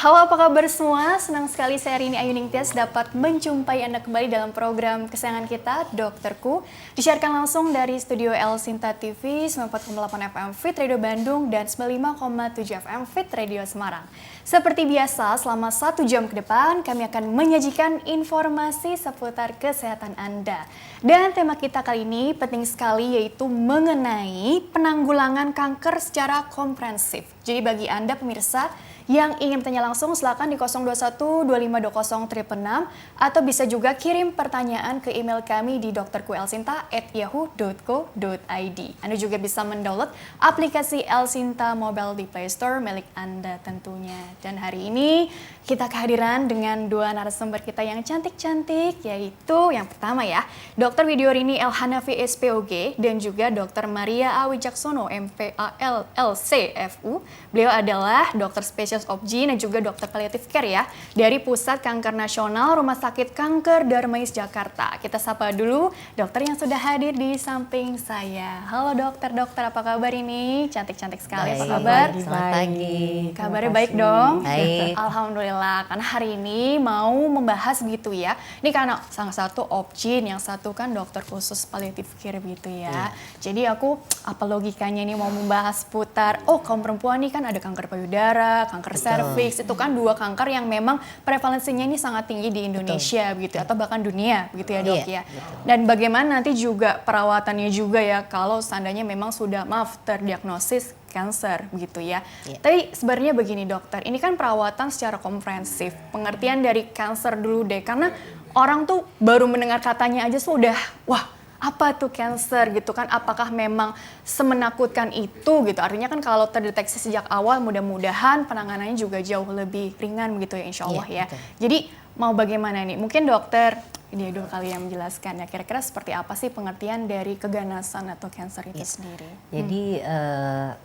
Halo apa kabar semua? Senang sekali saya Rini Ayu Ningtyas dapat menjumpai Anda kembali dalam program kesayangan kita, Dokterku. Disiarkan langsung dari studio El Sinta TV, 94,8 FM Fit Radio Bandung dan 95,7 FM Fit Radio Semarang. Seperti biasa, selama 1 jam ke depan kami akan menyajikan informasi seputar kesehatan Anda. Dan tema kita kali ini penting sekali, yaitu mengenai penanggulangan kanker secara komprehensif. Jadi bagi Anda pemirsa yang ingin bertanya langsung, silakan di 021 2520 666 atau bisa juga kirim pertanyaan ke email kami di dokterkuelsinta@yahoo.co.id. Anda juga bisa mendownload aplikasi El Sinta Mobile di Play Store milik Anda tentunya. Dan hari ini kita kehadiran dengan dua narasumber kita yang cantik-cantik, yaitu yang pertama ya, Dr. Widyorini El Hanafi SPOG dan juga Dr. Maria Awijaksono MPAL LCFU. Beliau adalah dokter spesialis OBGYN dan juga dokter palliative care ya dari Pusat Kanker Nasional Rumah Sakit Kanker Darmais Jakarta. Kita sapa dulu dokter yang sudah hadir di samping saya. Halo dokter apa kabar ini? Cantik-cantik sekali. Baik, apa kabar? Selamat pagi. Kabarnya baik dong? Baik. Alhamdulillah, karena hari ini mau membahas gitu ya. Ini karena salah satu OBGYN, yang satu kan dokter khusus palliative care gitu ya. Jadi aku apa logikanya ini mau membahas putar, kaum perempuan nih kan ada kanker payudara, kanker serviks, itu kan dua kanker yang memang prevalensinya ini sangat tinggi di Indonesia begitu atau bahkan dunia begitu ya dok ya. Dan bagaimana nanti juga perawatannya juga ya kalau seandainya memang sudah terdiagnosis cancer begitu ya. Tapi sebenarnya begini dokter, ini kan perawatan secara komprehensif. Pengertian dari cancer dulu deh, karena orang tuh baru mendengar katanya aja sudah wah, apa tuh cancer gitu kan, apakah memang semenakutkan itu gitu. Artinya kan kalau terdeteksi sejak awal mudah-mudahan penanganannya juga jauh lebih ringan begitu ya insya Allah ya. Betul. Jadi mau bagaimana nih, mungkin dokter ini dulu kali yang menjelaskan ya, kira-kira seperti apa sih pengertian dari keganasan atau cancer itu sendiri. Jadi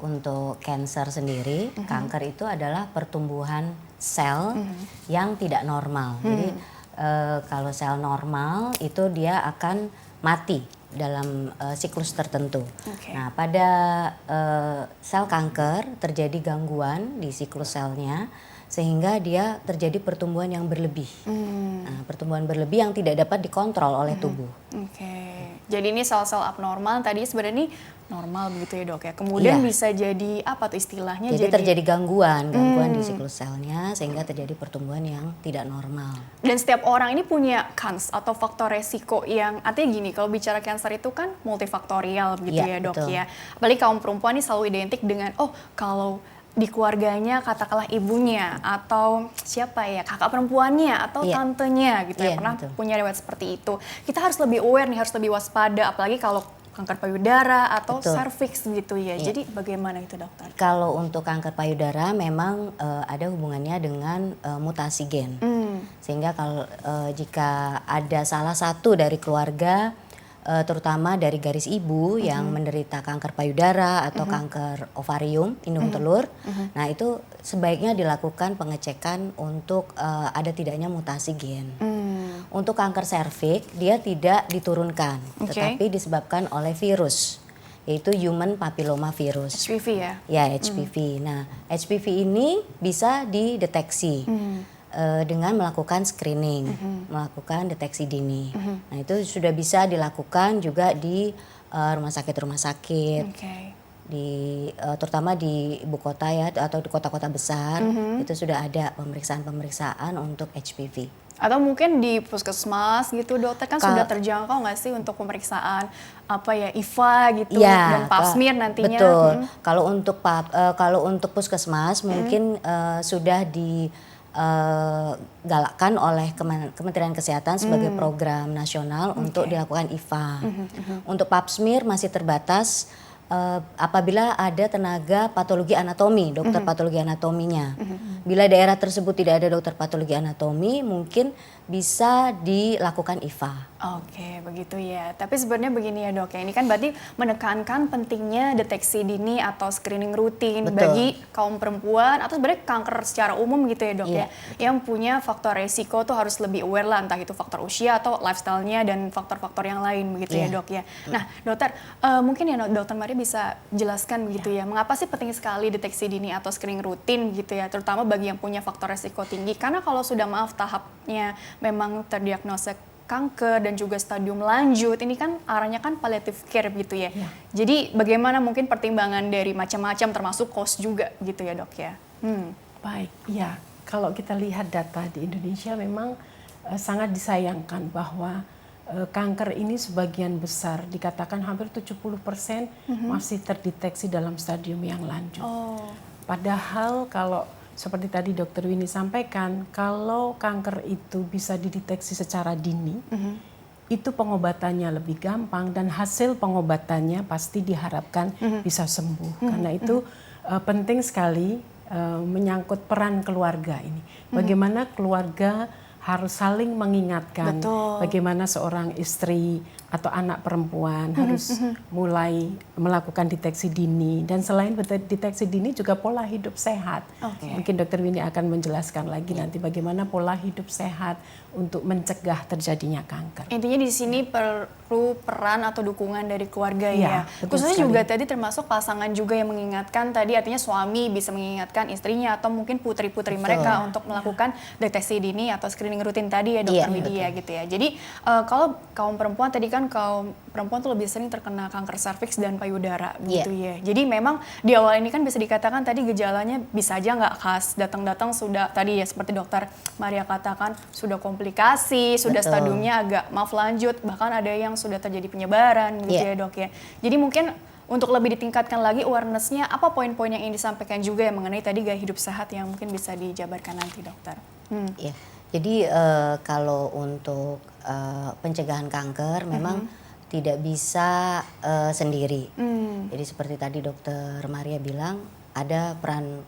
untuk cancer sendiri, kanker itu adalah pertumbuhan sel yang tidak normal. Jadi kalau sel normal itu dia akan mati dalam siklus tertentu. Nah, pada sel kanker terjadi gangguan di siklus selnya sehingga dia terjadi pertumbuhan yang berlebih. Nah, pertumbuhan berlebih yang tidak dapat dikontrol oleh tubuh. Jadi ini sel-sel abnormal tadi sebenarnya ini normal begitu ya dok ya. Kemudian bisa jadi apa tuh istilahnya? Jadi terjadi gangguan di siklus selnya sehingga terjadi pertumbuhan yang tidak normal. Dan setiap orang ini punya kans atau faktor resiko yang artinya gini, kalau bicara kanker itu kan multifaktorial begitu ya dok betul. ya. Apalagi kaum perempuan ini selalu identik dengan kalau di keluarganya katakanlah ibunya atau siapa ya, kakak perempuannya atau tantenya gitu ya pernah punya riwayat seperti itu. Kita harus lebih aware nih, harus lebih waspada apalagi kalau kanker payudara atau serviks gitu ya. Jadi bagaimana itu dokter? Kalau untuk kanker payudara memang ada hubungannya dengan mutasi gen. Sehingga kalau jika ada salah satu dari keluarga terutama dari garis ibu yang menderita kanker payudara atau kanker ovarium, indung telur. Nah, itu sebaiknya dilakukan pengecekan untuk ada tidaknya mutasi gen. Untuk kanker serviks dia tidak diturunkan, tetapi disebabkan oleh virus, yaitu human papilloma virus. HPV ya? Ya, HPV. Nah, HPV ini bisa dideteksi dengan melakukan screening, melakukan deteksi dini. Nah, itu sudah bisa dilakukan juga di rumah sakit, terutama di ibu kota ya atau di kota-kota besar. Itu sudah ada pemeriksaan untuk HPV. Atau mungkin di puskesmas gitu dokter kan sudah terjangkau nggak sih untuk pemeriksaan IVA gitu dan pap smear nantinya? Betul. Kalau untuk puskesmas mungkin sudah digalakkan oleh Kementerian Kesehatan sebagai program nasional untuk dilakukan IVA. Untuk pap smear masih terbatas apabila ada tenaga patologi anatomi, dokter patologi anatominya. Bila daerah tersebut tidak ada dokter patologi anatomi, mungkin bisa dilakukan IVA. Oke, begitu ya. Tapi sebenarnya begini ya dok ya, ini kan berarti menekankan pentingnya deteksi dini atau screening rutin bagi kaum perempuan atau sebenarnya kanker secara umum gitu ya dok ya. Yang punya faktor resiko tuh harus lebih aware lah, entah itu faktor usia atau lifestyle-nya dan faktor-faktor yang lain begitu ya dok ya. Nah dokter, mungkin ya dokter Mari bisa jelaskan gitu ya, mengapa sih penting sekali deteksi dini atau screening rutin gitu ya, terutama bagi yang punya faktor resiko tinggi? Karena kalau sudah tahapnya memang terdiagnosa kanker dan juga stadium lanjut, ini kan arahnya kan palliative care gitu ya. Jadi bagaimana mungkin pertimbangan dari macam-macam termasuk cost juga gitu ya dok ya? Baik, ya kalau kita lihat data di Indonesia memang sangat disayangkan bahwa kanker ini sebagian besar dikatakan hampir 70% masih terdeteksi dalam stadium yang lanjut. Padahal kalau seperti tadi Dr. Winnie sampaikan, kalau kanker itu bisa dideteksi secara dini, itu pengobatannya lebih gampang dan hasil pengobatannya pasti diharapkan bisa sembuh. Karena itu penting sekali menyangkut peran keluarga ini. Bagaimana keluarga harus saling mengingatkan, bagaimana seorang istri atau anak perempuan harus mulai melakukan deteksi dini, dan selain deteksi dini juga pola hidup sehat. Mungkin Dr. Winnie akan menjelaskan lagi nanti bagaimana pola hidup sehat untuk mencegah terjadinya kanker. Intinya di sini perlu peran atau dukungan dari keluarga ya. Khususnya juga tadi termasuk pasangan juga yang mengingatkan tadi, artinya suami bisa mengingatkan istrinya atau mungkin putri-putri mereka untuk melakukan deteksi dini atau screening rutin tadi ya Dr. Widya gitu ya. Jadi kalau kaum perempuan tadi kan kaum perempuan tuh lebih sering terkena kanker serviks dan payudara gitu ya. Jadi memang di awal ini kan bisa dikatakan tadi gejalanya bisa aja nggak khas, datang-datang sudah tadi ya seperti Dokter Maria katakan sudah komplikasi, sudah stadiumnya agak lanjut, bahkan ada yang sudah terjadi penyebaran gitu ya dok ya. Jadi mungkin untuk lebih ditingkatkan lagi awareness-nya, apa poin-poin yang ingin disampaikan juga ya mengenai tadi gaya hidup sehat yang mungkin bisa dijabarkan nanti dokter? Jadi kalau untuk pencegahan kanker memang tidak bisa sendiri. Jadi seperti tadi Dokter Maria bilang ada peran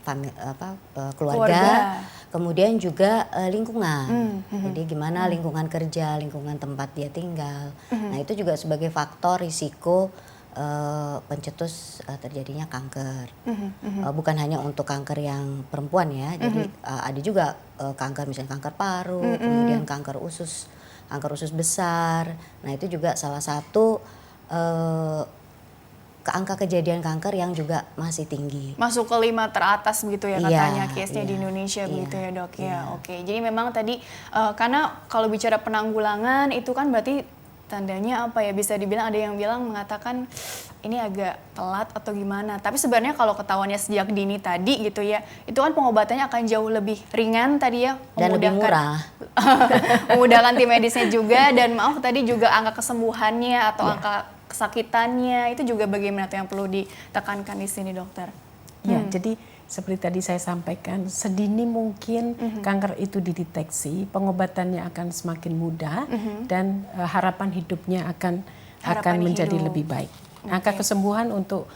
keluarga, kemudian juga lingkungan. Jadi gimana lingkungan kerja, lingkungan tempat dia tinggal. Nah itu juga sebagai faktor risiko pencetus terjadinya kanker. Bukan hanya untuk kanker yang perempuan ya, jadi ada juga kanker misalnya kanker paru, kemudian kanker usus besar. Nah itu juga salah satu angka kejadian kanker yang juga masih tinggi. Masuk ke 5 teratas begitu ya katanya case-nya di Indonesia begitu ya dok ya. Oke, jadi memang tadi karena kalau bicara penanggulangan itu kan berarti tandanya apa ya, bisa dibilang ada yang bilang mengatakan ini agak telat atau gimana. Tapi sebenarnya kalau ketahuannya sejak dini tadi gitu ya, itu kan pengobatannya akan jauh lebih ringan tadi ya. Dan lebih murah. Memudahkan tim medisnya juga, dan maaf tadi juga angka kesembuhannya atau angka kesakitannya itu juga bagaimana tuh yang perlu ditekankan di sini dokter? Ya, jadi seperti tadi saya sampaikan, sedini mungkin kanker itu dideteksi, pengobatannya akan semakin mudah dan harapan hidupnya akan menjadi lebih baik. Angka kesembuhan untuk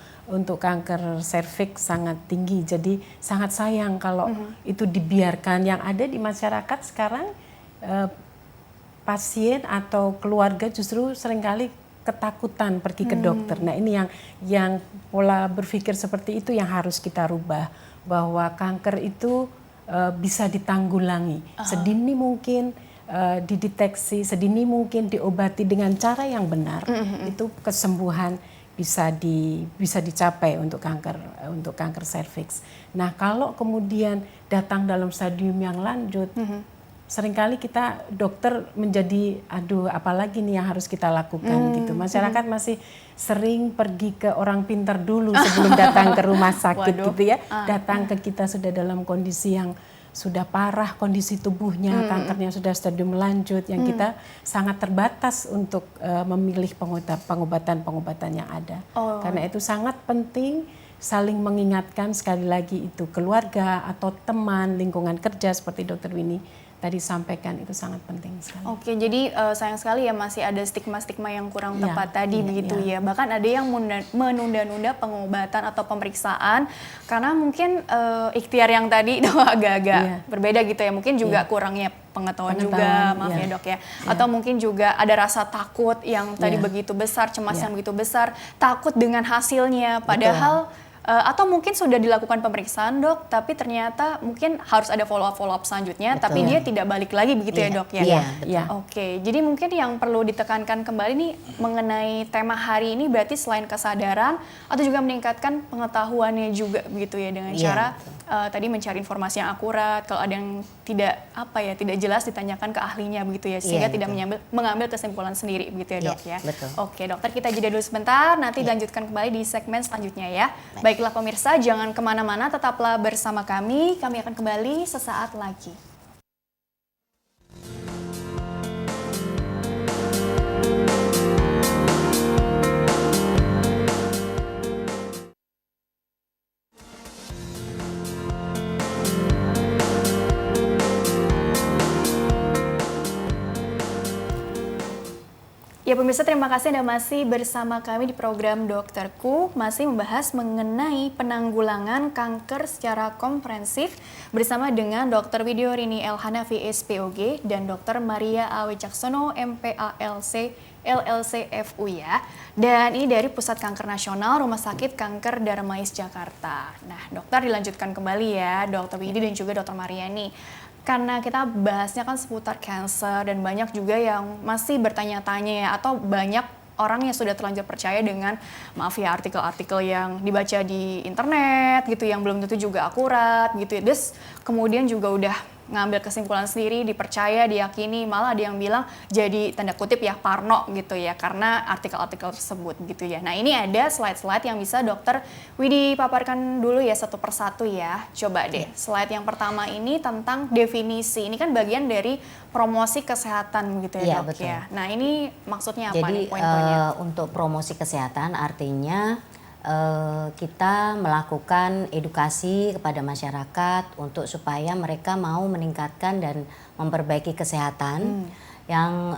kanker serviks sangat tinggi, jadi sangat sayang kalau itu dibiarkan. Yang ada di masyarakat sekarang pasien atau keluarga justru seringkali ketakutan pergi ke dokter. Nah ini yang pola berpikir seperti itu yang harus kita rubah, bahwa kanker itu bisa ditanggulangi sedini mungkin, dideteksi sedini mungkin, diobati dengan cara yang benar, itu kesembuhan bisa dicapai untuk kanker serviks. Nah kalau kemudian datang dalam stadium yang lanjut, seringkali kita dokter menjadi aduh apalagi nih yang harus kita lakukan gitu. Masyarakat masih sering pergi ke orang pintar dulu sebelum datang ke rumah sakit gitu ya. Datang ke kita sudah dalam kondisi yang sudah parah kondisi tubuhnya, kankernya sudah stadium lanjut, yang kita sangat terbatas untuk memilih pengobatan yang ada. Karena itu sangat penting saling mengingatkan, sekali lagi itu keluarga atau teman, lingkungan kerja seperti Dr. Winnie tadi sampaikan, itu sangat penting sekali. Oke, jadi sayang sekali ya masih ada stigma-stigma yang kurang tepat tadi begitu ya. Bahkan ada yang menunda-nunda pengobatan atau pemeriksaan karena mungkin ikhtiar yang tadi agak-agak berbeda gitu ya. Mungkin juga kurangnya pengetahuan juga, maaf ya dok ya. Atau mungkin juga ada rasa takut yang tadi begitu besar, cemas yang begitu besar, takut dengan hasilnya. Padahal atau mungkin sudah dilakukan pemeriksaan dok, tapi ternyata mungkin harus ada follow up selanjutnya, Betul. tapi dia tidak balik lagi begitu ya dok ya? Iya, Iya. Oke, jadi mungkin yang perlu ditekankan kembali nih mengenai tema hari ini berarti selain kesadaran atau juga meningkatkan pengetahuannya juga begitu ya dengan Iya, cara tadi mencari informasi yang akurat, kalau ada yang tidak tidak jelas ditanyakan ke ahlinya begitu ya, sehingga Iya, tidak betul. mengambil kesimpulan sendiri begitu ya Iya, dok ya. betul. Oke dokter, kita jeda dulu sebentar, nanti lanjutkan kembali di segmen selanjutnya ya. Baiklah pemirsa, jangan kemana-mana, tetaplah bersama kami akan kembali sesaat lagi. Ya pemirsa, terima kasih Anda masih bersama kami di program Dokterku, masih membahas mengenai penanggulangan kanker secara komprehensif bersama dengan Dr. Widyorini L. Hanafi SPOG dan Dr. Maria A. Wicaksono MPALC LLC FU ya. Dan ini dari Pusat Kanker Nasional Rumah Sakit Kanker Darmais Jakarta. Nah dokter, dilanjutkan kembali ya Dr. Widi dan juga Dr. Maria nih. Karena kita bahasnya kan seputar cancer dan banyak juga yang masih bertanya-tanya ya, atau banyak orang yang sudah terlanjur percaya dengan maaf ya artikel-artikel yang dibaca di internet gitu yang belum tentu juga akurat gitu ya. Terus kemudian juga udah ngambil kesimpulan sendiri, dipercaya, diyakini, malah ada yang bilang jadi tanda kutip ya parno gitu ya karena artikel-artikel tersebut gitu ya. Nah ini ada slide-slide yang bisa dokter Widi paparkan dulu ya satu persatu ya. Coba deh slide yang pertama ini tentang definisi. Ini kan bagian dari promosi kesehatan gitu ya Iya, dok betul. ya. Nah ini maksudnya apa Jadi nih poin-poinnya? untuk promosi kesehatan artinya kita melakukan edukasi kepada masyarakat untuk supaya mereka mau meningkatkan dan memperbaiki kesehatan yang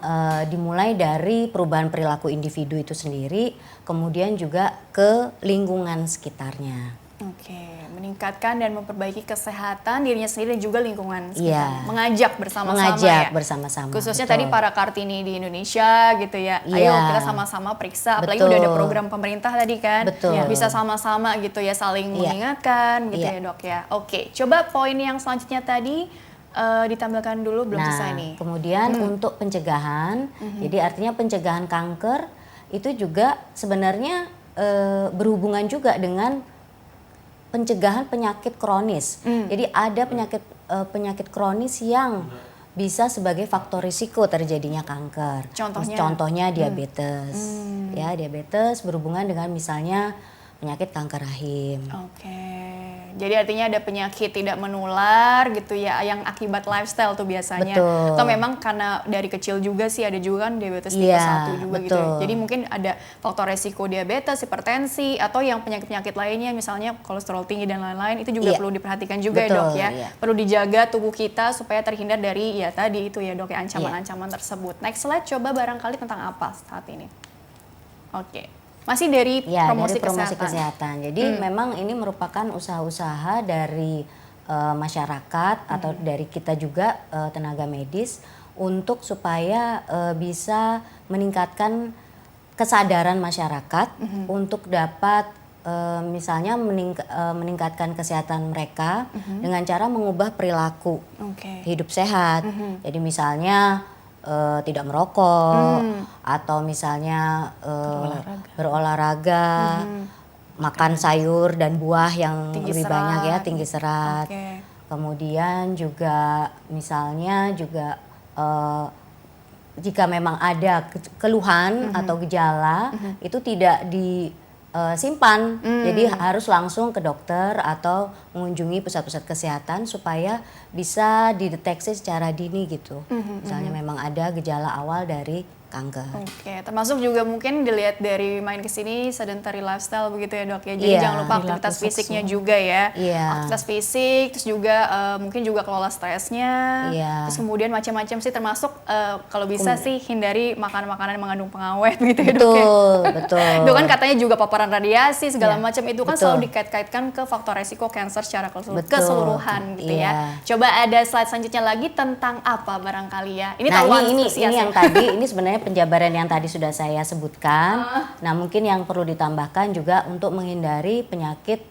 dimulai dari perubahan perilaku individu itu sendiri, kemudian juga ke lingkungan sekitarnya. Oke, meningkatkan dan memperbaiki kesehatan dirinya sendiri dan juga lingkungan sekitar. Iya. Mengajak bersama-sama Mengajak ya. bersama-sama. Khususnya betul. tadi para Kartini di Indonesia gitu ya. Ayo Iya. kita sama-sama periksa, apalagi Betul. udah ada program pemerintah tadi kan. Betul. Ya, bisa sama-sama gitu ya saling Iya. mengingatkan gitu Iya. ya dok ya. Oke, coba poin yang selanjutnya tadi ditampilkan dulu, belum selesai nih. Kemudian untuk pencegahan, jadi artinya pencegahan kanker itu juga sebenarnya berhubungan juga dengan pencegahan penyakit kronis. Jadi ada penyakit kronis yang bisa sebagai faktor risiko terjadinya kanker. Contohnya? Contohnya diabetes. Ya, diabetes berhubungan dengan misalnya penyakit kanker rahim. Oke, jadi artinya ada penyakit tidak menular gitu ya, yang akibat lifestyle tuh biasanya. Betul. Atau memang karena dari kecil juga sih ada juga kan diabetes tipe Iya, 1 juga gitu ya. betul. Jadi mungkin ada faktor resiko diabetes, hipertensi, atau yang penyakit-penyakit lainnya misalnya kolesterol tinggi dan lain-lain, itu juga Iya. perlu diperhatikan juga ya Betul, dok ya. iya. Perlu dijaga tubuh kita supaya terhindar dari ya tadi itu ya dok ya, ancaman-ancaman tersebut. Next slide, coba barangkali tentang apa saat ini. Oke. Masih dari Ya, promosi dari promosi kesehatan. kesehatan. Jadi memang ini merupakan usaha-usaha dari masyarakat atau dari kita juga tenaga medis untuk supaya bisa meningkatkan kesadaran masyarakat untuk dapat misalnya meningkatkan kesehatan mereka dengan cara mengubah perilaku Oke. hidup sehat. Jadi misalnya tidak merokok atau misalnya berolahraga, makan sayur dan buah yang Tinggi lebih serat. banyak ya, tinggi serat. Oke. Kemudian juga misalnya juga jika memang ada keluhan atau gejala itu tidak disimpan, jadi harus langsung ke dokter atau mengunjungi pusat-pusat kesehatan supaya bisa dideteksi secara dini gitu. Misalnya memang ada gejala awal dari kanker. Oke, termasuk juga mungkin dilihat dari main ke sini sedentary lifestyle begitu ya dok ya. Jadi Iya. jangan lupa aktivitas Perilaku fisiknya seksual. juga ya. Iya. Aktivitas fisik, terus juga mungkin juga kelola stresnya. Iya. Terus kemudian macam-macam sih termasuk kalau bisa sih hindari makanan-makanan yang mengandung pengawet gitu ya dok ya. Betul, betul. Itu kan katanya juga paparan radiasi segala Iya, macam itu kan betul. selalu dikait-kaitkan ke faktor resiko kanker secara Betul. keseluruhan gitu ya. Iya. Coba ada slide selanjutnya lagi tentang apa barangkali ya. Ini Nah tahuan ini antusias ya. yang tadi, ini sebenarnya penjabaran yang tadi sudah saya sebutkan. Nah mungkin yang perlu ditambahkan juga untuk menghindari penyakit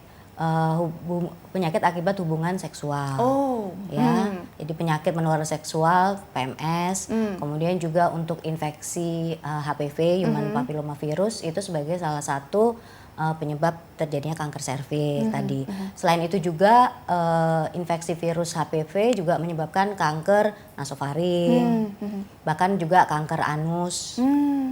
penyakit akibat hubungan seksual. Oh. Ya, jadi penyakit menular seksual, PMS, kemudian juga untuk infeksi HPV, human papillomavirus itu sebagai salah satu penyebab terjadinya kanker serviks tadi. Selain itu juga infeksi virus HPV juga menyebabkan kanker nasofaring, bahkan juga kanker anus,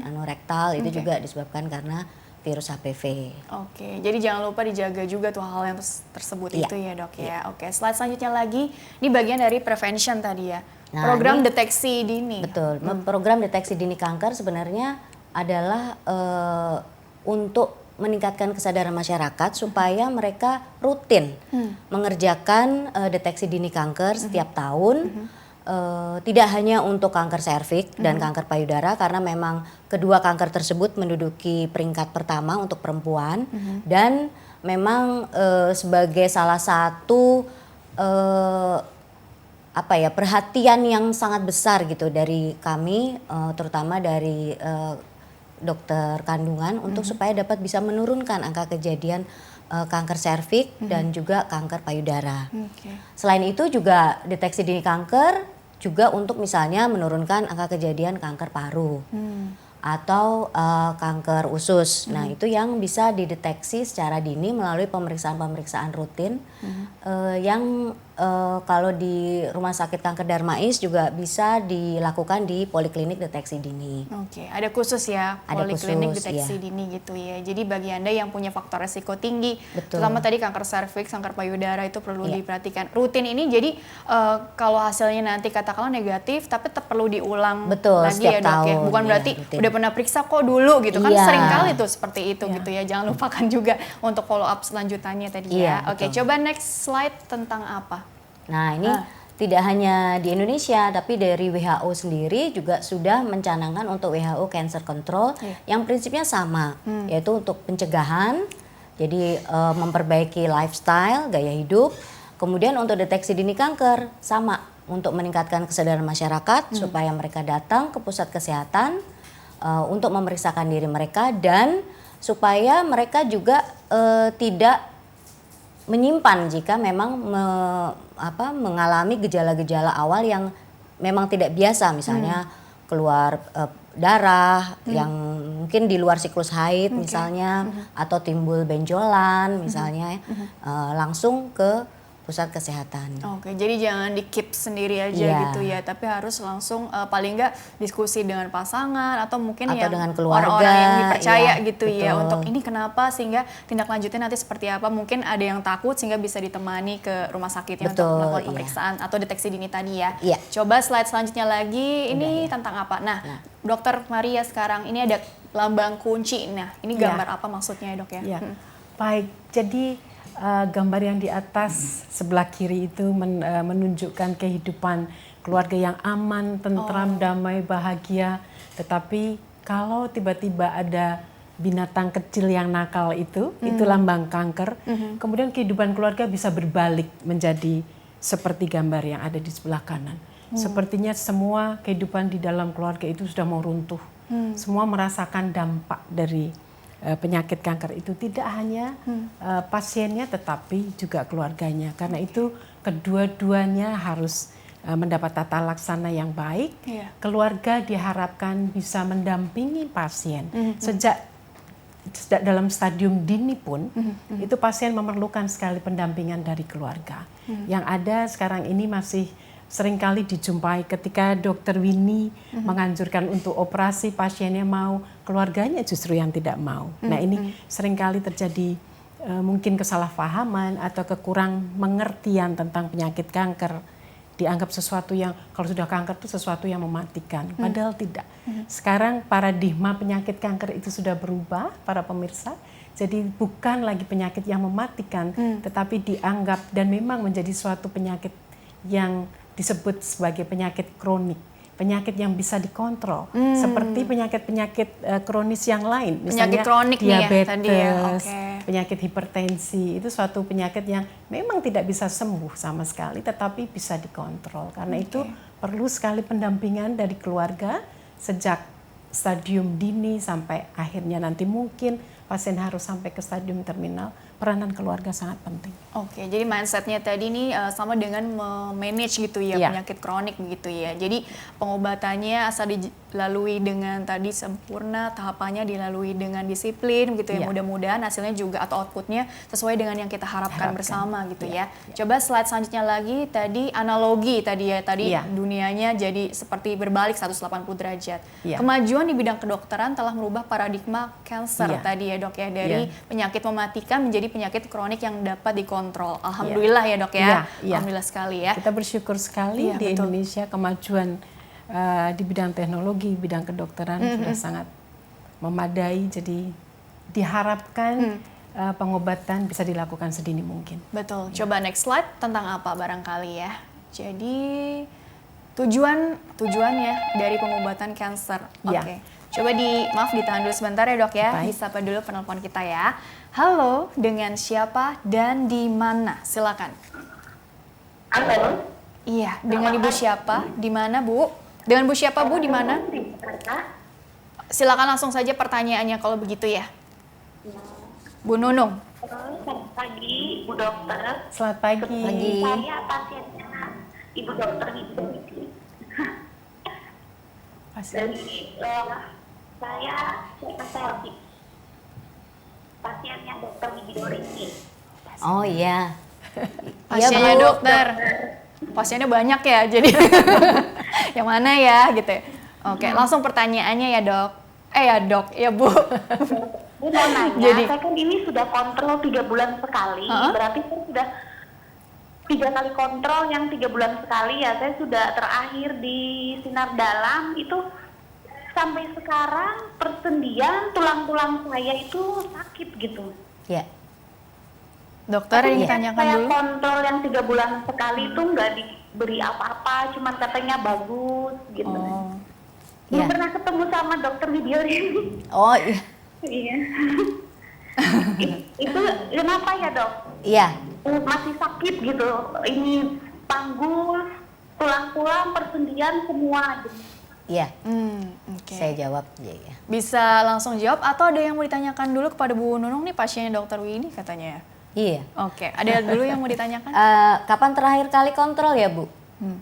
anorektal itu juga disebabkan karena virus HPV. Oke, jadi jangan lupa dijaga juga tuh hal yang tersebut itu ya dok ya. Oke, slide selanjutnya lagi, ini bagian dari prevention tadi ya. Nah, program ini, deteksi dini. Betul, program deteksi dini kanker sebenarnya adalah untuk meningkatkan kesadaran masyarakat supaya mereka rutin mengerjakan deteksi dini kanker setiap tahun. Tidak hanya untuk kanker serviks dan kanker payudara karena memang kedua kanker tersebut menduduki peringkat pertama untuk perempuan dan memang sebagai salah satu perhatian yang sangat besar gitu dari kami terutama dari dokter kandungan untuk supaya dapat bisa menurunkan angka kejadian kanker serviks dan juga kanker payudara. Selain itu juga deteksi dini kanker juga untuk misalnya menurunkan angka kejadian kanker paru atau kanker usus. Nah itu yang bisa dideteksi secara dini melalui pemeriksaan-pemeriksaan rutin yang kalau di Rumah Sakit Kanker Darmais juga bisa dilakukan di poliklinik deteksi dini. Oke, ada khusus ya Ada poliklinik khusus, deteksi iya. dini gitu ya. Jadi bagi Anda yang punya faktor resiko tinggi, Betul. terutama tadi kanker serviks, kanker payudara itu perlu diperhatikan. Rutin ini jadi kalau hasilnya nanti katakanlah negatif tapi tetap perlu diulang Betul, lagi setiap ya dok ya. tahun, Bukan iya, berarti rutin. udah pernah periksa kok dulu gitu kan, Iya. sering kali tuh seperti itu gitu ya. Jangan lupakan juga untuk follow up selanjutannya tadi ya. Iya, Oke, betul. coba next slide tentang apa? Nah ini tidak hanya di Indonesia tapi dari WHO sendiri juga sudah mencanangkan untuk WHO Cancer Control yang prinsipnya sama yaitu untuk pencegahan, jadi memperbaiki lifestyle, gaya hidup, kemudian untuk deteksi dini kanker sama untuk meningkatkan kesadaran masyarakat supaya mereka datang ke pusat kesehatan untuk memeriksakan diri mereka dan supaya mereka juga tidak menyimpan jika memang mengalami gejala-gejala awal yang memang tidak biasa, misalnya keluar darah yang mungkin di luar siklus haid misalnya atau timbul benjolan misalnya langsung ke pusat kesehatan. Oke, jadi jangan di-keep sendiri aja Iya. gitu ya, tapi harus langsung paling nggak diskusi dengan pasangan atau mungkin Atau yang dengan keluarga, orang-orang yang dipercaya iya, gitu ya betul. untuk ini kenapa sehingga tindak lanjutnya nanti seperti apa. Mungkin ada yang takut sehingga bisa ditemani ke rumah sakitnya untuk Betul, melakukan iya. pemeriksaan atau deteksi dini tadi ya. Iya. Coba slide selanjutnya lagi, ini tentang apa? Nah, Dokter Maria sekarang ini ada lambang kunci. Nah, ini gambar apa maksudnya ya dok ya? Ya, baik. Jadi gambar yang di atas sebelah kiri itu menunjukkan kehidupan keluarga yang aman, tentram, damai, bahagia. Tetapi kalau tiba-tiba ada binatang kecil yang nakal itu lambang kanker. Kemudian kehidupan keluarga bisa berbalik menjadi seperti gambar yang ada di sebelah kanan. Sepertinya semua kehidupan di dalam keluarga itu sudah mau runtuh. Semua merasakan dampak dari penyakit kanker itu, tidak hanya pasiennya tetapi juga keluarganya. Karena itu kedua-duanya harus mendapat tata laksana yang baik. Keluarga diharapkan bisa mendampingi pasien sejak dalam stadium dini pun itu pasien memerlukan sekali pendampingan dari keluarga. Yang ada sekarang ini masih seringkali dijumpai ketika dokter Winnie menganjurkan untuk operasi, pasiennya mau, keluarganya justru yang tidak mau. Nah ini seringkali terjadi mungkin kesalahpahaman atau kekurang mengertian tentang penyakit kanker. Dianggap sesuatu yang, kalau sudah kanker itu sesuatu yang mematikan. Padahal tidak. Sekarang paradigma penyakit kanker itu sudah berubah, para pemirsa. Jadi bukan lagi penyakit yang mematikan, tetapi dianggap dan memang menjadi suatu penyakit yang disebut sebagai penyakit kronik, penyakit yang bisa dikontrol, seperti penyakit-penyakit kronis yang lain, misalnya Penyakit kronik diabetes, nih ya, tadi ya. penyakit hipertensi, itu suatu penyakit yang memang tidak bisa sembuh sama sekali, tetapi bisa dikontrol. Karena itu perlu sekali pendampingan dari keluarga sejak stadium dini sampai akhirnya nanti mungkin pasien harus sampai ke stadium terminal, peranan keluarga sangat penting. Oke, jadi mindsetnya tadi nih sama dengan manage gitu ya Iya. penyakit kronik begitu ya. Jadi pengobatannya asal dilalui dengan tadi sempurna, tahapannya dilalui dengan disiplin begitu ya. Iya. Mudah-mudahan hasilnya juga atau outputnya sesuai dengan yang kita harapkan bersama gitu Iya. ya. Coba slide selanjutnya lagi, tadi analogi tadi ya, tadi Iya. dunianya jadi seperti berbalik 180 derajat. Iya. Kemajuan di bidang kedokteran telah merubah paradigma cancer Iya. tadi ya dok ya, dari Iya. penyakit mematikan menjadi penyakit kronik yang dapat dikontrol. Alhamdulillah ya dok ya. Iya, iya. Alhamdulillah sekali ya. Kita bersyukur sekali Iya, di betul. Indonesia kemajuan di bidang teknologi, bidang kedokteran sudah sangat memadai. Jadi diharapkan pengobatan bisa dilakukan sedini mungkin. Betul. Coba next slide tentang apa barangkali ya. Jadi tujuannya dari pengobatan kanker. Iya. Oke. Coba maaf ditahan dulu sebentar ya dok ya. Baik. Disapa dulu penelpon kita ya. Halo, dengan siapa dan di mana? Silakan. Halo, Iya, dengan ibu siapa? Di mana bu? Dengan bu siapa bu? Di mana? di Jakarta. Silakan langsung saja pertanyaannya kalau begitu ya. Bu Nunung. Selamat pagi, Bu Dokter. Selamat pagi. Pagi. Saya pasiennya Ibu Dokter Widowiti. Pasien. Dari saya selfie. Pasiennya Dokter Widowiti. Oh iya. Pasiennya Bu. dokter. Pasiennya banyak ya, jadi yang mana ya gitu ya. Oke, langsung pertanyaannya ya dok. Ya dok, ya bu. Bu mau nanya, Jadi- saya kan ini sudah kontrol 3 bulan sekali. Hah? Berarti saya sudah 3 kali kontrol yang 3 bulan sekali ya. Saya sudah terakhir di Sinar Dalam itu sampai sekarang persendian tulang-tulang saya itu sakit gitu. Ya. Dokter yang Tapi ditanyakan saya dulu. kontrol yang 3 bulan sekali itu nggak diberi apa-apa, cuman katanya bagus gitu. Oh, Belum Iya. pernah ketemu sama dokter video ini. Oh iya. Iya. Itu kenapa ya dok? Iya. Masih sakit gitu. Ini panggul, tulang-tulang, persendian semua. Gitu. Iya. oke. Saya jawab ya. Bisa langsung jawab atau ada yang mau ditanyakan dulu kepada Bu Nunung nih pasiennya dokter Widi katanya ya? Iya. Oke, ada dulu yang mau ditanyakan? Kapan terakhir kali kontrol ya Bu?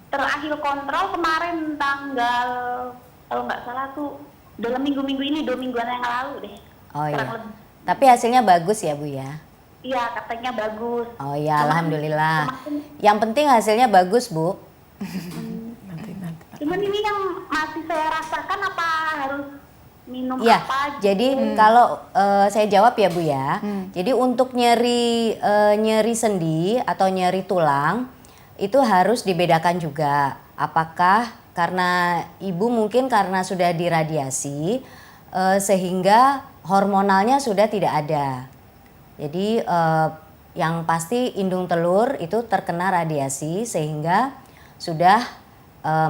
Terakhir kontrol kemarin tanggal, kalau nggak salah tuh dalam minggu-minggu ini, 2 mingguan yang lalu deh. Oh Kurang iya. lebih. Tapi hasilnya bagus ya Bu ya? Iya, katanya bagus. Oh iya, alhamdulillah. kemarin- Yang penting hasilnya bagus Bu. Nanti. Cuman ini yang masih saya rasakan apa harus minum Iya, apa? jadi kalau saya jawab ya Bu ya. Jadi untuk nyeri sendi atau nyeri tulang itu harus dibedakan juga. Apakah karena ibu mungkin karena sudah diradiasi sehingga hormonalnya sudah tidak ada. Jadi yang pasti indung telur itu terkena radiasi sehingga sudah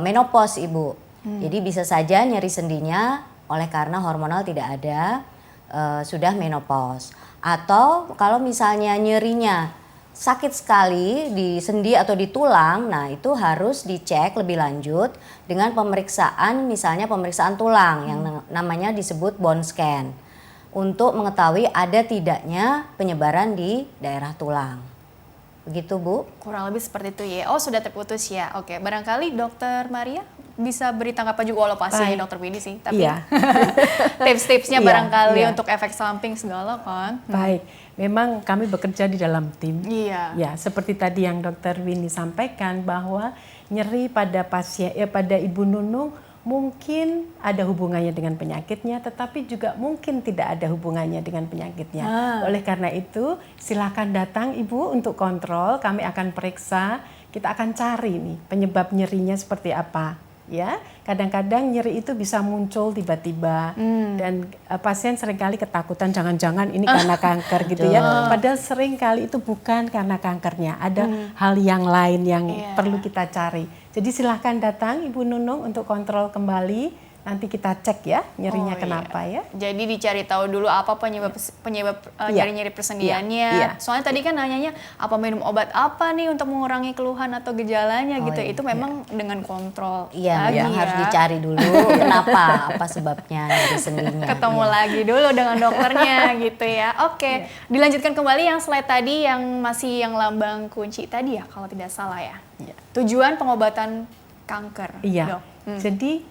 menopause ibu. Jadi bisa saja nyeri sendinya oleh karena hormonal tidak ada, sudah menopause. Atau kalau misalnya nyerinya sakit sekali di sendi atau di tulang, nah itu harus dicek lebih lanjut dengan pemeriksaan, misalnya pemeriksaan tulang yang namanya disebut bone scan untuk mengetahui ada tidaknya penyebaran di daerah tulang. Begitu Bu? Kurang lebih seperti itu ya. Oh, sudah terputus ya. Oke, barangkali Dokter Maria bisa beri tanggapan juga walau pasiennya Baik. Dokter Widi sih, tapi Iya. tips-tipsnya Iya, barangkali iya. untuk efek samping segala kan. Baik, memang kami bekerja di dalam tim. Iya. Ya, seperti tadi yang Dokter Winnie sampaikan bahwa nyeri pada pasien, pada Ibu Nunung mungkin ada hubungannya dengan penyakitnya, tetapi juga mungkin tidak ada hubungannya dengan penyakitnya. Oleh karena itu, silakan datang Ibu untuk kontrol. Kami akan periksa, kita akan cari nih penyebab nyerinya seperti apa. Ya, kadang-kadang nyeri itu bisa muncul tiba-tiba dan pasien seringkali ketakutan jangan-jangan ini karena kanker gitu ya. Padahal seringkali itu bukan karena kankernya, ada hal yang lain yang Iya. perlu kita cari. Jadi silahkan datang Ibu Nunung untuk kontrol kembali. nanti kita cek ya nyerinya Oh, kenapa iya. ya. Jadi dicari tahu dulu apa penyebab Iya. nyeri-nyeri persendiannya. Iya. Soalnya tadi kan nanyanya apa minum obat apa nih untuk mengurangi keluhan atau gejalanya Oh, gitu. iya. Itu memang dengan kontrol Iya, lagi memang ya. harus dicari dulu kenapa, apa sebabnya nyeri sendinya. Ketemu Iya. lagi dulu dengan dokternya gitu ya. Oke, dilanjutkan kembali yang slide tadi yang masih yang lambang kunci tadi ya kalau tidak salah ya. Iya. Tujuan pengobatan kanker, Iya. Dok. Jadi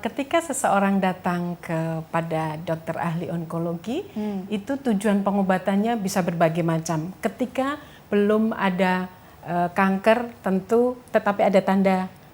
ketika seseorang datang kepada dokter ahli onkologi, itu tujuan pengobatannya bisa berbagai macam. Ketika belum ada kanker tentu, tetapi ada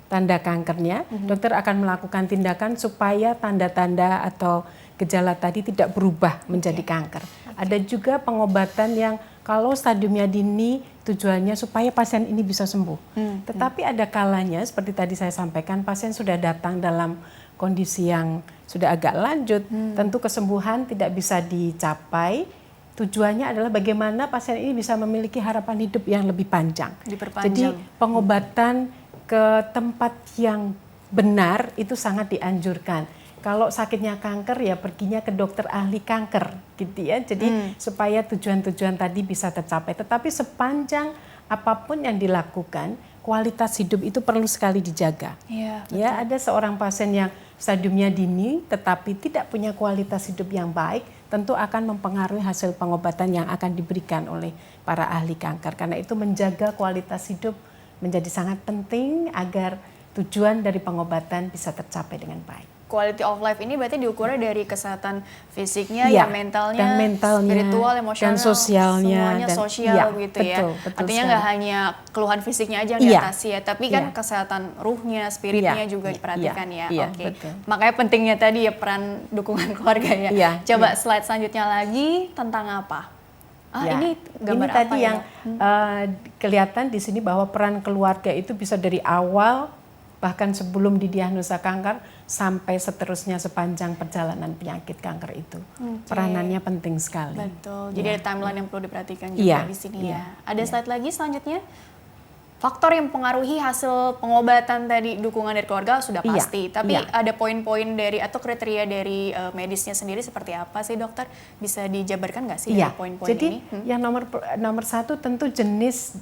tanda kankernya, dokter akan melakukan tindakan supaya tanda-tanda atau gejala tadi tidak berubah menjadi kanker. Ada juga pengobatan yang kalau stadiumnya dini tujuannya supaya pasien ini bisa sembuh. Tetapi ada kalanya seperti tadi saya sampaikan pasien sudah datang dalam kondisi yang sudah agak lanjut, tentu kesembuhan tidak bisa dicapai. Tujuannya adalah bagaimana pasien ini bisa memiliki harapan hidup yang lebih panjang. Diperpanjang. Jadi pengobatan ke tempat yang benar itu sangat dianjurkan. Kalau sakitnya kanker ya perginya ke dokter ahli kanker gitu ya. Jadi supaya tujuan-tujuan tadi bisa tercapai. Tetapi sepanjang apapun yang dilakukan, kualitas hidup itu perlu sekali dijaga. Iya, Ya, ada seorang pasien yang stadiumnya dini tetapi tidak punya kualitas hidup yang baik, tentu akan mempengaruhi hasil pengobatan yang akan diberikan oleh para ahli kanker. Karena itu menjaga kualitas hidup menjadi sangat penting agar tujuan dari pengobatan bisa tercapai dengan baik. Quality of life ini berarti diukurnya dari kesehatan fisiknya, Iya, ya mentalnya, dan mentalnya, spiritual, emosional, dan sosialnya, semuanya dan sosial iya, gitu ya. betul Artinya sekali. nggak hanya keluhan fisiknya aja yang Iya. diatasi ya, tapi kan Iya. kesehatan ruhnya, spiritnya Iya, juga iya, diperhatikan ya. iya, Oke. betul. Makanya pentingnya tadi ya peran dukungan keluarga ya. Iya, Coba slide selanjutnya lagi tentang apa? Ya, Ini gambar ini tadi apa yang ya? kelihatan di sini bahwa peran keluarga itu bisa dari awal bahkan sebelum didiagnosa kanker sampai seterusnya sepanjang perjalanan penyakit kanker itu. Peranannya penting sekali. Betul. Jadi ada timeline yang perlu diperhatikan juga Iya, di sini iya, ya. Ada slide lagi selanjutnya. Faktor yang mempengaruhi hasil pengobatan tadi, dukungan dari keluarga sudah Iya, pasti. Tapi iya. ada poin-poin dari atau kriteria dari medisnya sendiri seperti apa sih dokter? Bisa dijabarkan nggak sih Iya, dari poin-poin jadi ini? yang nomor satu tentu jenis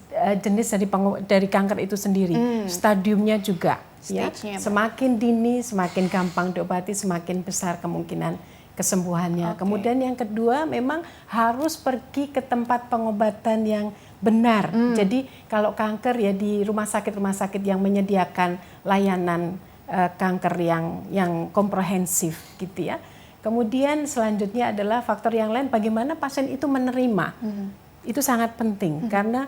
dari kanker itu sendiri, stadiumnya juga. Ya, Stage-nya, Mbak. semakin dini, semakin gampang diobati, semakin besar kemungkinan kesembuhannya. Oke. Kemudian yang kedua, memang harus pergi ke tempat pengobatan yang benar. Jadi kalau kanker ya di rumah sakit yang menyediakan layanan kanker yang komprehensif gitu ya. Kemudian selanjutnya adalah faktor yang lain, bagaimana pasien itu menerima. Itu sangat penting karena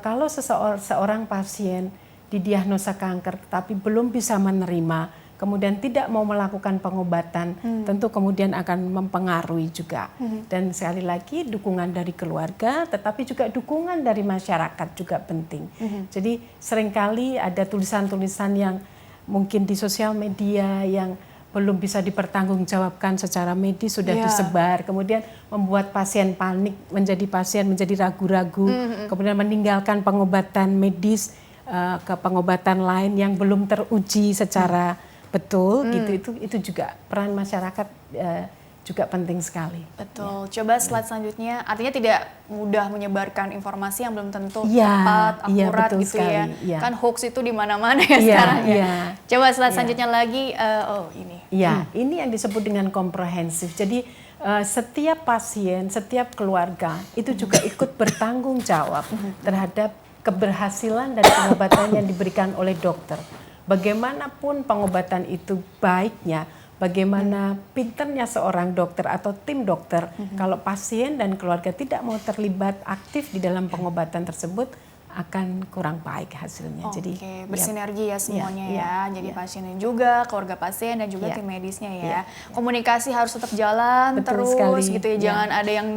kalau seorang pasien didiagnosa kanker tetapi belum bisa menerima, kemudian tidak mau melakukan pengobatan, tentu kemudian akan mempengaruhi juga. Dan sekali lagi dukungan dari keluarga, tetapi juga dukungan dari masyarakat juga penting. Jadi seringkali ada tulisan-tulisan yang mungkin di sosial media yang belum bisa dipertanggungjawabkan secara medis sudah disebar, kemudian membuat pasien panik, menjadi ragu-ragu, kemudian meninggalkan pengobatan medis ke pengobatan lain yang belum teruji secara betul gitu. Itu juga peran masyarakat juga penting sekali. Betul. Coba slide selanjutnya. Artinya tidak mudah menyebarkan informasi yang belum tentu Iya, tepat, iya, akurat betul gitu ya. sekali, iya. Kan hoax itu di mana-mana ya Iya, sekarang ya. iya. Coba slide selanjutnya lagi. Oh ini. Ya, ini yang disebut dengan komprehensif. Jadi setiap pasien, setiap keluarga itu juga ikut bertanggung jawab terhadap keberhasilan dari pengobatan yang diberikan oleh dokter. Bagaimanapun pengobatan itu baiknya, bagaimana pinternya seorang dokter atau tim dokter, kalau pasien dan keluarga tidak mau terlibat aktif di dalam pengobatan tersebut, akan kurang baik hasilnya. Jadi bersinergi ya semuanya iya, ya. iya, Jadi iya. pasiennya juga, keluarga pasien dan juga Iya, tim medisnya ya. iya. Komunikasi harus tetap jalan Betul terus sekali, gitu ya. iya. Jangan ada yang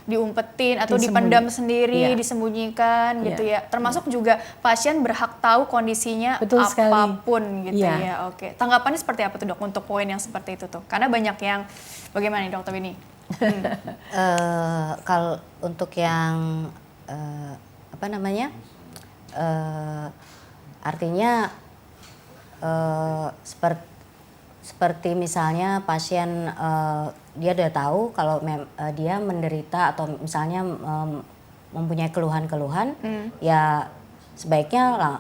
diumpetin atau Disembunyi. dipendam sendiri, Iya. disembunyikan gitu Iya, ya. Termasuk juga pasien berhak tahu kondisinya Betul sekali. apapun gitu Iya. ya. Oke. Tanggapannya seperti apa tuh Dok untuk poin yang seperti itu tuh? Karena banyak yang bagaimana nih Dokter Winnie? Kalau untuk yang apa namanya, artinya seperti misalnya pasien dia udah tahu kalau dia menderita atau misalnya mempunyai keluhan-keluhan, ya sebaiknya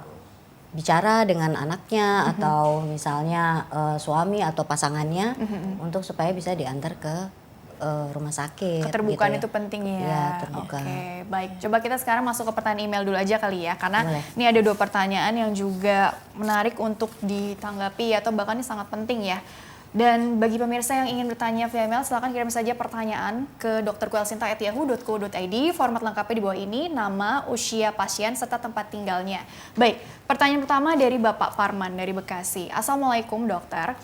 bicara dengan anaknya atau misalnya suami atau pasangannya untuk supaya bisa diantar ke rumah sakit. Keterbukaan gitu ya. itu penting ya. Iya, terbuka. Oke, baik. Coba kita sekarang masuk ke pertanyaan email dulu aja kali ya, karena Boleh. ini ada 2 pertanyaan yang juga menarik untuk ditanggapi atau bahkan ini sangat penting ya. Dan bagi pemirsa yang ingin bertanya via email, silakan kirim saja pertanyaan ke drkuelsinta@yahoo.co.id. Format lengkapnya di bawah ini, nama, usia pasien, serta tempat tinggalnya. Baik, pertanyaan pertama dari Bapak Farman dari Bekasi. Assalamualaikum dokter.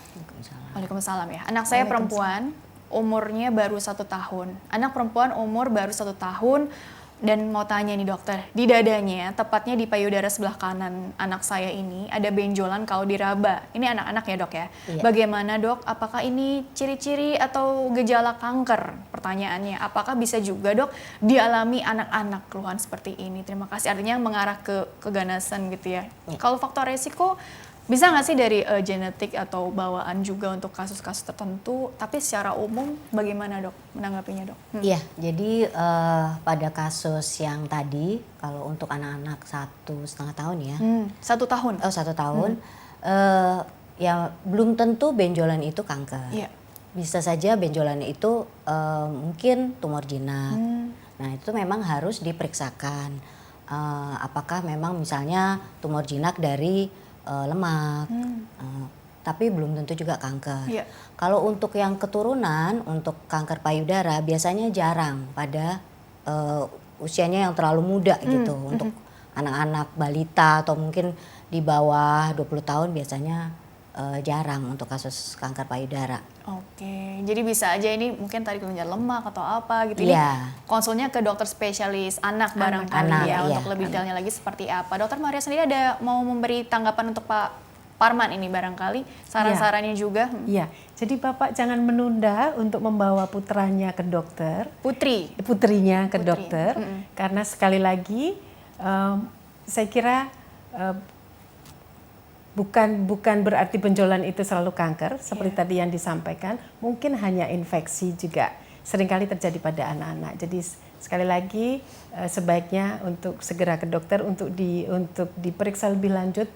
Waalaikumsalam ya. Anak saya perempuan, umurnya baru 1 tahun. Anak perempuan umur baru 1 tahun. Dan mau tanya nih dokter, di dadanya, tepatnya di payudara sebelah kanan anak saya ini, ada benjolan kalau diraba. Ini anak-anak ya dok ya? Iya. Bagaimana dok, apakah ini ciri-ciri atau gejala kanker? Pertanyaannya, apakah bisa juga dok dialami anak-anak keluhan seperti ini? Terima kasih, artinya mengarah ke keganasan gitu ya. Kalau faktor resiko, bisa nggak sih dari genetik atau bawaan juga untuk kasus-kasus tertentu? Tapi secara umum bagaimana dok menanggapinya dok? Iya, jadi pada kasus yang tadi, kalau untuk anak-anak 1,5 tahun ya, 1 tahun? 1 tahun, ya belum tentu benjolan itu kanker. Iya. Bisa saja benjolan itu mungkin tumor jinak. Nah itu memang harus diperiksakan. Apakah memang misalnya tumor jinak dari lemak, tapi belum tentu juga kanker. Iya. Kalau untuk yang keturunan, untuk kanker payudara biasanya jarang pada usianya yang terlalu muda gitu. Untuk anak-anak balita atau mungkin di bawah 20 tahun biasanya jarang untuk kasus kanker payudara. Oke, jadi bisa aja ini mungkin tadi kelenjar lemak atau apa gitu. Ini Iya. konsulnya ke dokter spesialis anak barangkali Anak, ya, iya. untuk lebih detailnya lagi seperti apa. Dokter Maria sendiri ada mau memberi tanggapan untuk Pak Parman ini barangkali, saran-sarannya juga. Iya, jadi Bapak jangan menunda untuk membawa putranya ke dokter, putrinya ke Putri. dokter, karena sekali lagi saya kira bukan berarti benjolan itu selalu kanker, seperti tadi yang disampaikan, mungkin hanya infeksi juga seringkali terjadi pada anak-anak. Jadi sekali lagi sebaiknya untuk segera ke dokter untuk diperiksa lebih lanjut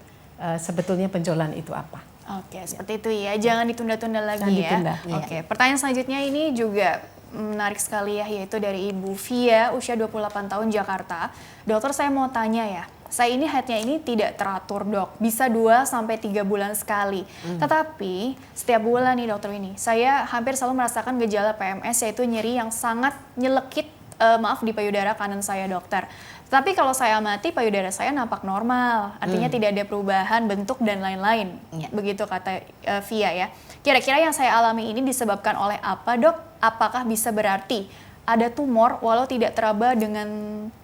sebetulnya benjolan itu apa. Oke, seperti itu ya. Jangan ditunda-tunda lagi Jangan ya. ditunda. Oke, pertanyaan selanjutnya ini juga menarik sekali ya, yaitu dari Ibu Via, usia 28 tahun, Jakarta. Dokter, saya mau tanya ya. Saya ini haidnya ini tidak teratur dok, bisa 2-3 bulan sekali. Tetapi setiap bulan nih dokter ini, saya hampir selalu merasakan gejala PMS, yaitu nyeri yang sangat nyelekit, di payudara kanan saya dokter. Tapi kalau saya amati payudara saya nampak normal, artinya tidak ada perubahan bentuk dan lain-lain. Iya. Begitu kata Via ya. Kira-kira yang saya alami ini disebabkan oleh apa dok? Apakah bisa berarti ada tumor walau tidak teraba dengan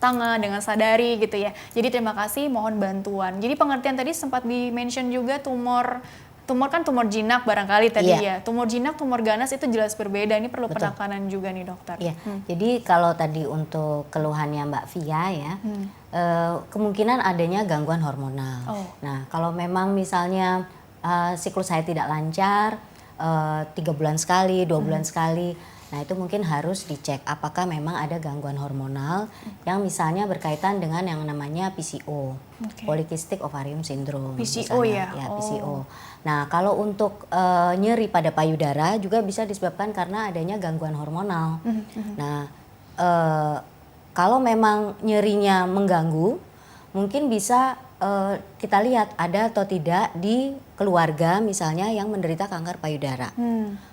tangan, dengan sadari gitu ya. Jadi terima kasih, mohon bantuan. Jadi pengertian tadi sempat di-mention juga tumor kan tumor jinak barangkali tadi ya. Tumor jinak, tumor ganas itu jelas berbeda. Ini perlu penekanan juga nih dokter. Iya. Jadi kalau tadi untuk keluhannya Mbak Via ya, kemungkinan adanya gangguan hormonal. Nah kalau memang misalnya siklus haid tidak lancar, 3 bulan sekali, 2 bulan sekali, nah itu mungkin harus dicek apakah memang ada gangguan hormonal yang misalnya berkaitan dengan yang namanya PCO, Polycystic Ovarium Syndrome. PCO misalnya. ya? PCO. Nah kalau untuk nyeri pada payudara juga bisa disebabkan karena adanya gangguan hormonal. Nah kalau memang nyerinya mengganggu, mungkin bisa kita lihat ada atau tidak di keluarga misalnya yang menderita kanker payudara.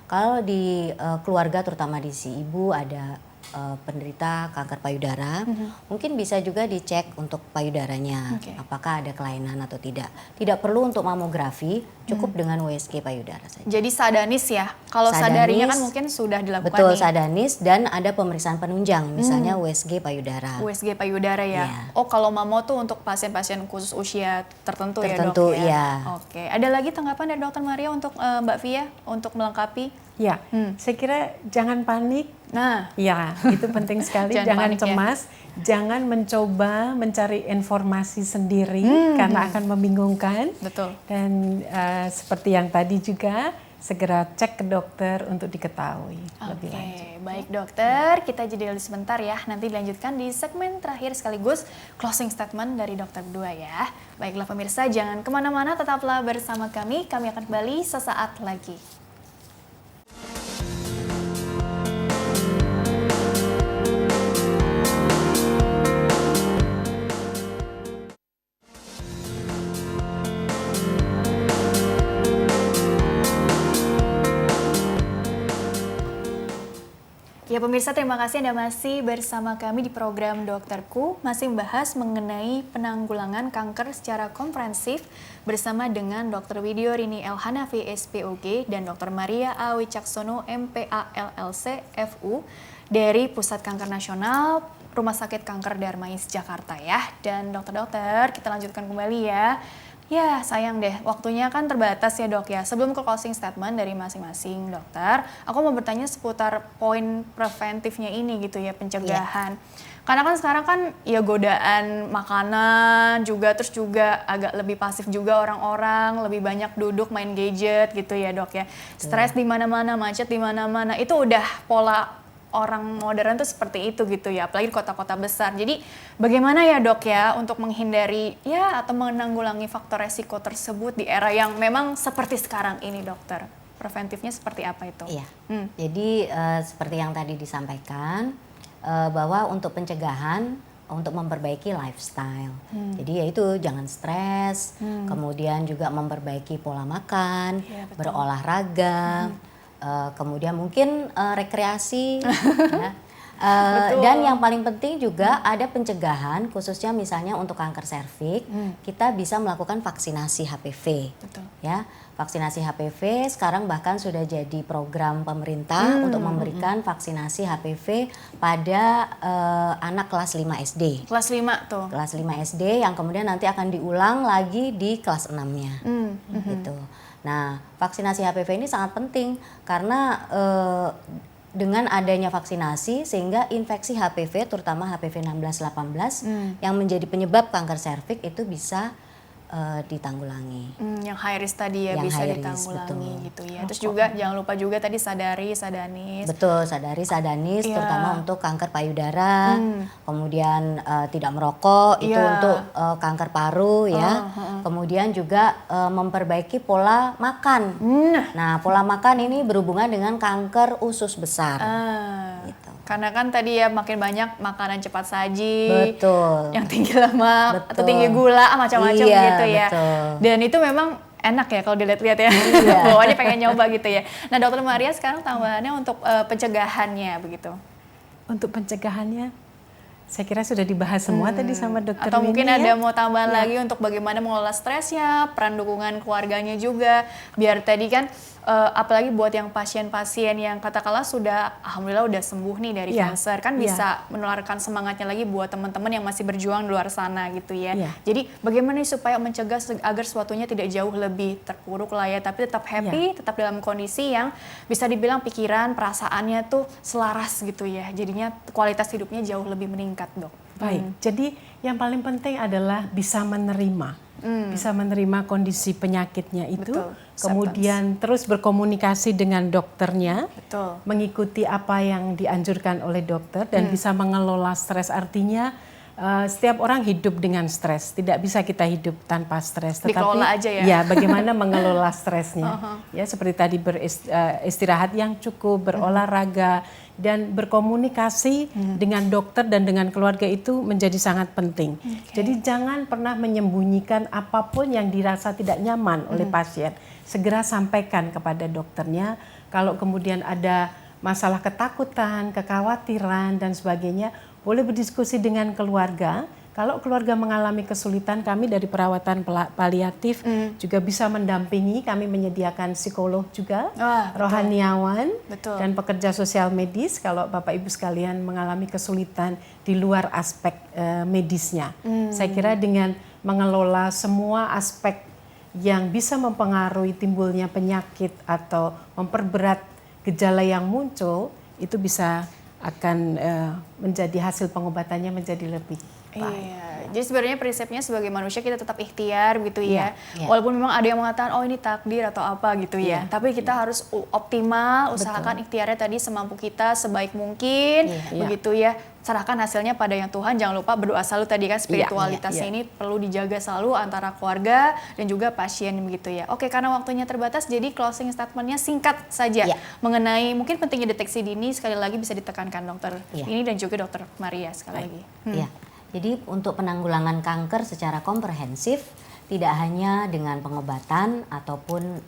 Kalau di keluarga terutama di si ibu ada penderita kanker payudara, mungkin bisa juga dicek untuk payudaranya, apakah ada kelainan atau tidak. Tidak perlu untuk mamografi, cukup dengan USG payudara saja. Jadi sadanis ya, kalau sadarinya kan mungkin sudah dilakukan. Betul, nih. sadanis dan ada pemeriksaan penunjang, misalnya USG payudara. USG payudara ya. Iya. Oh kalau mamo tuh untuk pasien-pasien khusus usia tertentu ya dok Tertentu, ya. iya. Oke, ada lagi tanggapan dari dokter Maria untuk Mbak Via untuk melengkapi? Ya, saya kira jangan panik. Nah, Ya, itu penting sekali. Jangan Jangan panik, ya. cemas, jangan mencoba mencari informasi sendiri karena akan membingungkan. betul. Dan seperti yang tadi juga segera cek ke dokter untuk diketahui lebih Oke, lanjut. baik dokter, kita jeda dulu sebentar ya. Nanti dilanjutkan di segmen terakhir sekaligus closing statement dari dokter berdua ya. Baiklah pemirsa, jangan kemana-mana, tetaplah bersama kami. Kami akan kembali sesaat lagi. Ya pemirsa, terima kasih Anda masih bersama kami di program Dokterku, masih membahas mengenai penanggulangan kanker secara komprehensif bersama dengan Dr. Widyo Rini L. Hanafi SPOG dan Dr. Maria A. Wicaksono MPA LLC FU dari Pusat Kanker Nasional Rumah Sakit Kanker Darmais Jakarta ya. Dan dokter-dokter, kita lanjutkan kembali ya. Ya, sayang deh, waktunya kan terbatas ya dok ya. Sebelum ke closing statement dari masing-masing dokter, aku mau bertanya seputar poin preventifnya ini gitu ya, pencegahan. Karena kan sekarang kan ya godaan makanan juga, terus juga agak lebih pasif juga orang-orang, lebih banyak duduk main gadget gitu ya dok ya. Stres di mana-mana, macet di mana-mana, itu udah pola orang modern tuh seperti itu gitu ya, apalagi di kota-kota besar. Jadi bagaimana ya dok ya untuk menghindari ya atau menanggulangi faktor resiko tersebut di era yang memang seperti sekarang ini dokter? Preventifnya seperti apa itu? Iya, jadi seperti yang tadi disampaikan bahwa untuk pencegahan, untuk memperbaiki lifestyle. Jadi yaitu jangan stres, kemudian juga memperbaiki pola makan, Iya, betul. berolahraga, kemudian mungkin rekreasi, ya. Dan yang paling penting juga ada pencegahan, khususnya misalnya untuk kanker serviks, kita bisa melakukan vaksinasi HPV. Betul. Ya, vaksinasi HPV sekarang bahkan sudah jadi program pemerintah untuk memberikan vaksinasi HPV pada anak kelas 5 SD. Kelas 5 tuh. Kelas 5 SD yang kemudian nanti akan diulang lagi di kelas 6-nya. Gitu. Nah, vaksinasi HPV ini sangat penting karena dengan adanya vaksinasi sehingga infeksi HPV terutama HPV 16-18 yang menjadi penyebab kanker serviks itu bisa ditanggulangi. Yang high risk tadi ya Yang bisa high risk, ditanggulangi betul. gitu ya. Terus juga jangan lupa juga tadi sadanis. Betul, sadanis Iya. terutama untuk kanker payudara, kemudian tidak merokok itu Iya. untuk kanker paru ya. Kemudian juga memperbaiki pola makan. Nah, pola makan ini berhubungan dengan kanker usus besar. Gitu. Karena kan tadi ya makin banyak makanan cepat saji, Betul. yang tinggi lemak atau Betul. tinggi gula, macam-macam Iya, gitu ya. betul. Dan itu memang enak ya kalau dilihat-lihat ya, Iya. bawahnya pengen nyoba gitu ya. Nah dokter Maria sekarang tambahannya untuk pencegahannya begitu. Untuk pencegahannya, saya kira sudah dibahas semua tadi sama dokter Atau mungkin Winnie, ada ya. mau tambahan lagi untuk bagaimana mengelola stresnya, peran dukungan keluarganya juga, biar tadi kan apalagi buat yang pasien-pasien yang katakanlah sudah alhamdulillah udah sembuh nih dari Iya. kanker, kan Iya. bisa menularkan semangatnya lagi buat teman-teman yang masih berjuang di luar sana gitu ya. Iya. Jadi bagaimana nih supaya mencegah agar sesuatunya tidak jauh lebih terpuruk lah ya, tapi tetap happy, tetap dalam kondisi yang bisa dibilang pikiran, perasaannya tuh selaras gitu ya. Jadinya kualitas hidupnya jauh lebih meningkat, Dok. Baik, jadi yang paling penting adalah bisa menerima. Bisa menerima kondisi penyakitnya itu, Betul, kemudian terus berkomunikasi dengan dokternya, Betul. mengikuti apa yang dianjurkan oleh dokter dan bisa mengelola stres. Artinya setiap orang hidup dengan stres, tidak bisa kita hidup tanpa stres. Dikelola aja ya. Ya, bagaimana mengelola stresnya? Ya, seperti tadi beristirahat yang cukup, berolahraga dan berkomunikasi dengan dokter dan dengan keluarga itu menjadi sangat penting. Jadi jangan pernah menyembunyikan apapun yang dirasa tidak nyaman oleh pasien. Segera sampaikan kepada dokternya. Kalau kemudian ada masalah ketakutan, kekhawatiran dan sebagainya, boleh berdiskusi dengan keluarga. Kalau keluarga mengalami kesulitan, kami dari perawatan paliatif juga bisa mendampingi. Kami menyediakan psikolog juga, rohaniawan, dan pekerja sosial medis. Kalau Bapak Ibu sekalian mengalami kesulitan di luar aspek medisnya. Saya kira dengan mengelola semua aspek yang bisa mempengaruhi timbulnya penyakit atau memperberat gejala yang muncul, itu bisa akan menjadi hasil pengobatannya menjadi lebih Iya, jadi sebenarnya prinsipnya sebagai manusia kita tetap ikhtiar gitu ya. Iya, iya. Walaupun memang ada yang mengatakan oh ini takdir atau apa gitu ya. Iya, Tapi kita harus optimal, usahakan ikhtiarnya tadi semampu kita sebaik mungkin, Iya, begitu ya. Serahkan hasilnya pada yang Tuhan. Jangan lupa berdoa selalu tadi kan, spiritualitasnya iya. ini perlu dijaga selalu antara keluarga dan juga pasien begitu ya. Oke, karena waktunya terbatas, jadi closing statementnya singkat saja Iya. mengenai mungkin pentingnya deteksi dini. Sekali lagi bisa ditekankan dokter Iya. ini dan juga dokter Maria sekali lagi. Ya, jadi untuk penanggulangan kanker secara komprehensif tidak hanya dengan pengobatan ataupun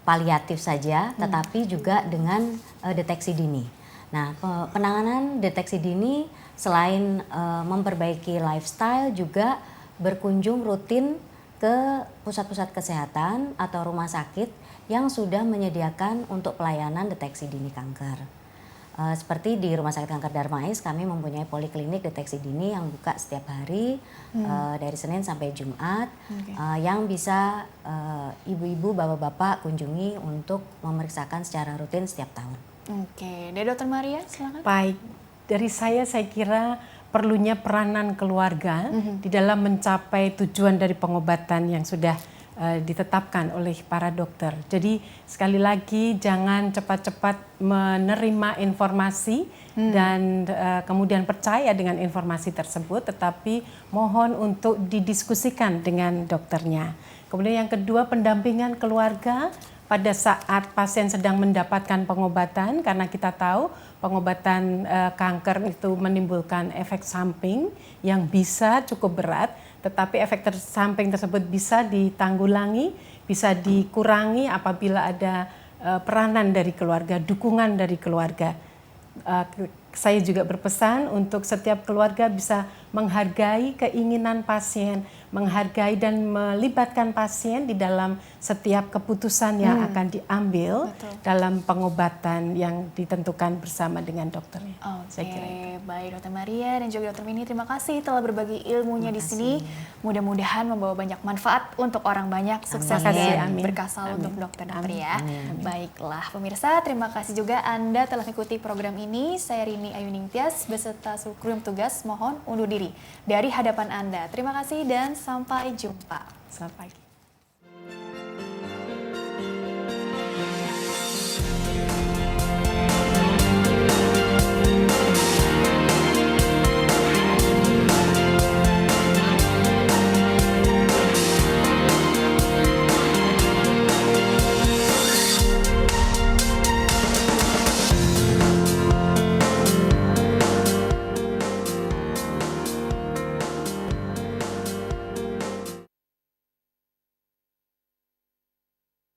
paliatif saja, tetapi juga dengan deteksi dini. Nah, penanganan deteksi dini selain memperbaiki lifestyle juga berkunjung rutin ke pusat-pusat kesehatan atau rumah sakit yang sudah menyediakan untuk pelayanan deteksi dini kanker. Seperti di Rumah Sakit Kanker Darmais, kami mempunyai poliklinik deteksi dini yang buka setiap hari dari Senin sampai Jumat, yang bisa ibu-ibu, bapak-bapak kunjungi untuk memeriksakan secara rutin setiap tahun. Oke, dari Dokter Maria silakan. Baik, dari saya kira perlunya peranan keluarga di dalam mencapai tujuan dari pengobatan yang sudah ditetapkan oleh para dokter. Jadi sekali lagi jangan cepat-cepat menerima informasi dan kemudian percaya dengan informasi tersebut, tetapi mohon untuk didiskusikan dengan dokternya. Kemudian yang kedua, pendampingan keluarga pada saat pasien sedang mendapatkan pengobatan, karena kita tahu pengobatan kanker itu menimbulkan efek samping yang bisa cukup berat, tetapi efek samping tersebut bisa ditanggulangi, bisa dikurangi apabila ada peranan dari keluarga, dukungan dari keluarga. Saya juga berpesan untuk setiap keluarga bisa menghargai keinginan pasien, menghargai dan melibatkan pasien di dalam setiap keputusan yang akan diambil dalam pengobatan yang ditentukan bersama dengan dokternya. Saya kira itu. Baik Dokter Maria dan juga Dokter Mini, terima kasih telah berbagi ilmunya di sini. Mudah-mudahan membawa banyak manfaat untuk orang banyak. Sukses dan Amin. berkah selalu untuk dokter-dokter ya. Amin. Baiklah pemirsa, terima kasih juga Anda telah mengikuti program ini. Saya Rini Ayuning Tias beserta seluruh kru yang tugas mohon undur diri dari hadapan Anda. Terima kasih dan sampai jumpa. Selamat pagi.